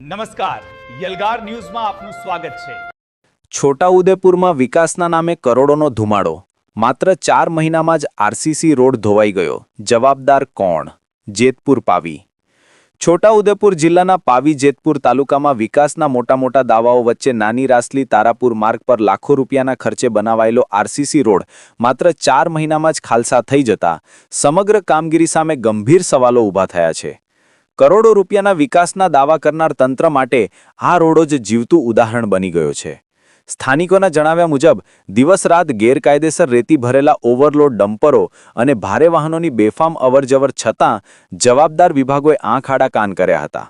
નમસ્કાર, યલગાર ન્યૂઝમાં આપનું સ્વાગત છે। છોટાઉદેપુરમાં વિકાસના નામે કરોડોનો ધુમાડો। માત્ર 4 મહિનામાં જ આરસીસી રોડ ધોવાઈ ગયો। જવાબદાર કોણ? જેતપુર પાવી। છોટાઉદેપુર જિલ્લાના પાવી જેતપુર તાલુકામાં વિકાસના મોટા દાવાઓ વચ્ચે નાની રાસલી તારાપુર માર્ગ પર લાખો રૂપિયાના ખર્ચે બનાવાયેલો આરસીસી રોડ માત્ર 4 મહિનામાં જ ખાલસા થઈ જતા સમગ્ર કામગીરી સામે ગંભીર સવાલો ઊભા થયા છે। કરોડો રૂપિયાના વિકાસના દાવા કરનાર તંત્ર માટે આ રોડો જ જીવતું ઉદાહરણ બની ગયો છે। સ્થાનિકોના જણાવ્યા મુજબ દિવસ રાત ગેરકાયદેસર રેતી ભરેલા ઓવરલોડ ડમ્પરો અને ભારે વાહનોની બેફામ અવરજવર છતાં જવાબદાર વિભાગોએ આંખ આડા કાન કર્યા હતા।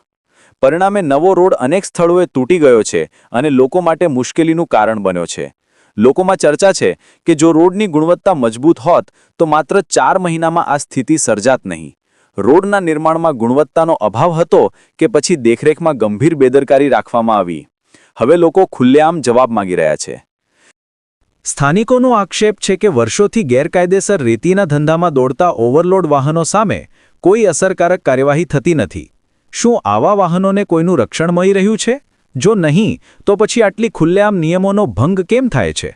પરિણામે નવો રોડ અનેક સ્થળોએ તૂટી ગયો છે અને લોકો માટે મુશ્કેલીનું કારણ બન્યો છે। લોકોમાં ચર્ચા છે કે જો રોડની ગુણવત્તા મજબૂત હોત તો માત્ર 4 મહિનામાં આ સ્થિતિ સર્જાત નહીં। રોડના નિર્માણમાં ગુણવત્તાનો અભાવ હતો કે પછી દેખરેખમાં ગંભીર બેદરકારી રાખવામાં આવી? હવે લોકો ખુલ્લેઆમ જવાબ માંગી રહ્યા છે। સ્થાનિકોનો આક્ષેપ છે કે વર્ષોથી ગેરકાયદેસર રેતીના ધંધામાં દોડતા ઓવરલોડ વાહનો સામે કોઈ અસરકારક કાર્યવાહી થતી નથી। શું આવા વાહનોને કોઈનું રક્ષણ મળી રહ્યું છે? જો નહીં તો પછી આટલી ખુલ્લેઆમ નિયમોનો ભંગ કેમ થાય છે?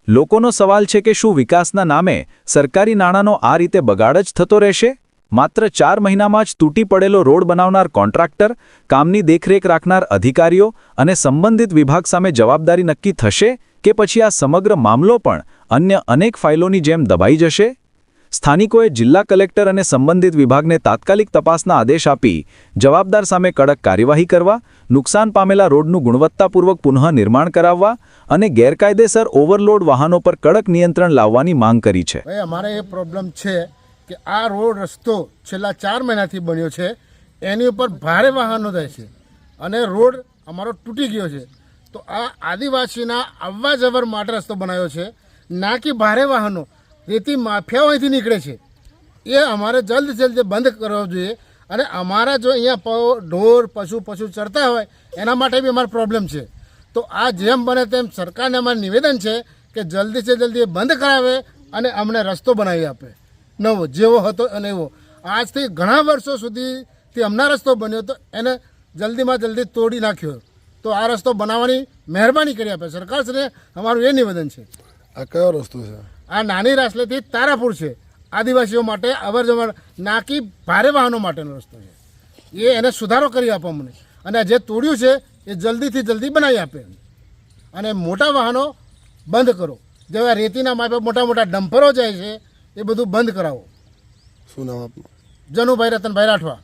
લોકોનો સવાલ છે કે શું વિકાસના નામે સરકારી નાણાંનો આ રીતે બગાડ જ થતો રહેશે? માત્ર 4 મહિનામાં જ તૂટી પડેલો રોડ બનાવનાર કોન્ટ્રાક્ટર, કામની દેખરેખ રાખનાર અધિકારીઓ અને સંબંધિત વિભાગ સામે જવાબદારી નક્કી થશે કે પછી આ સમગ્ર મામલો પણ અન્ય અનેક ફાઇલોની જેમ દબાઈ જશે? સ્થાનિકોએ જિલ્લા કલેક્ટર અને સંબંધિત વિભાગને તાત્કાલિક તપાસના આદેશ આપી જવાબદાર સામે કડક કાર્યવાહી કરવા, નુકસાન પામેલા રોડનું ગુણવત્તાપૂર્વક પુનઃનિર્માણ કરાવવા અને ગેરકાયદેસર ઓવરલોડ વાહનો પર કડક નિયંત્રણ લાવવાની માંગ કરી છે। અમારે એ પ્રોબ્લેમ છે કે આ રોડ રસ્તો છેલ્લા 4 મહિનાથી બન્યો છે, એની ઉપર ભારે વાહનો જાય છે અને રોડ અમારો તૂટી ગયો છે। તો આ આદિવાસીના આવવા જવર માટે રસ્તો બનાવ્યો છે, ના કે ભારે વાહનો રેતી માફિયાઓ અહીંથી નીકળે છે। એ અમારે જલ્દ બંધ કરવો જોઈએ અને અમારા જો અહીંયા ઢોર પશુ ચરતા હોય એના માટે બી અમારો પ્રોબ્લેમ છે। તો આ જેમ બને તેમ સરકારને અમારું નિવેદન છે કે જલ્દી એ બંધ કરાવે અને અમને રસ્તો બનાવી આપે, નવો જેવો હતો અને એવો। આજથી ઘણા વર્ષો સુધીથી હમણાં રસ્તો બન્યો તો એને જલ્દીમાં જલ્દી તોડી નાખ્યો, તો આ રસ્તો બનાવવાની મહેરબાની કરી આપે સરકારશ્રીને, અમારું એ નિવેદન છે। આ કયો રસ્તો છે? આ નાની રાસલેથી તારાપુર છે, આદિવાસીઓ માટે અવરજવર નાકી ભારે વાહનો માટેનો રસ્તો છે। એને સુધારો કરી આપો અમને, અને જે તોડ્યું છે એ જલ્દીથી જલ્દી બનાવી આપે અને મોટા વાહનો બંધ કરો। જેવા રેતીના માપે મોટા ડમ્પરો જાય છે એ બધું બંધ કરાવો। શું નામ આપનું? જનુભાઈ રતનભાઈ રાઠવા।